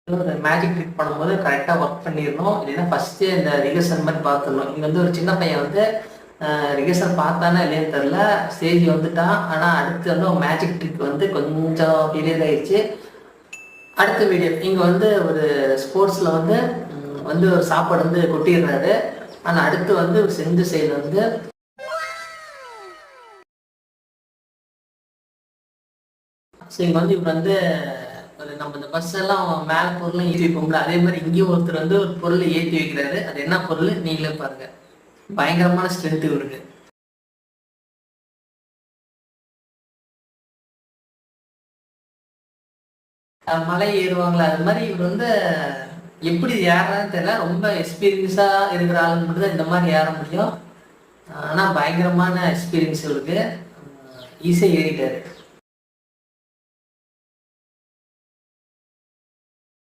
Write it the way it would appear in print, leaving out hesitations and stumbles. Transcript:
ஒரு magic trick பண்ணும்போது கரெக்டாக ஒர்க் பண்ணிடணும். இல்லைன்னா ஃபஸ்ட்டு இந்த ரிகர்சல் மாதிரி பார்த்துடணும். இங்கே வந்து ஒரு சின்ன பையன் வந்து ரிகர்சல் பார்த்தானா இல்லைன்னு தெரில, ஸ்டேஜ் வந்துட்டான். ஆனால் அடுத்து வந்து மேஜிக் ட்ரிக் வந்து கொஞ்சம் ஃபெயிலியர் ஆயிடுச்சு. அடுத்த வீடியோ இங்கே வந்து ஒரு ஸ்போர்ட்ஸில் வந்து வந்து ஒரு சாப்பாடு வந்து கொட்டிடுறாரு. ஆனால் அடுத்து வந்து செஞ்ச செயல் வந்து ஸோ இங்கே வந்து இவர் வந்து நம்ம இந்த பஸ் எல்லாம் மேலே பொருள்லாம் ஏற்றி வைப்போம்ல, அதே மாதிரி இங்கேயும் ஒருத்தர் வந்து ஒரு பொருளை ஏற்றி வைக்கிறாரு. அது என்ன பொருள் நீங்களே பாருங்க. பயங்கரமான ஸ்ட்ரென்த் இவருக்கு. மலை ஏறுவாங்களா அது மாதிரி இவர் வந்து எப்படி ஏறான்னு தெரியல. ரொம்ப எக்ஸ்பீரியன்ஸா இருக்கிற ஆளுங்க மட்டும் தான் இந்த மாதிரி ஏற முடியும். ஆனால் பயங்கரமான எக்ஸ்பீரியன்ஸ் இவருக்கு. ஈஸியாக ஏறிட்டாரு.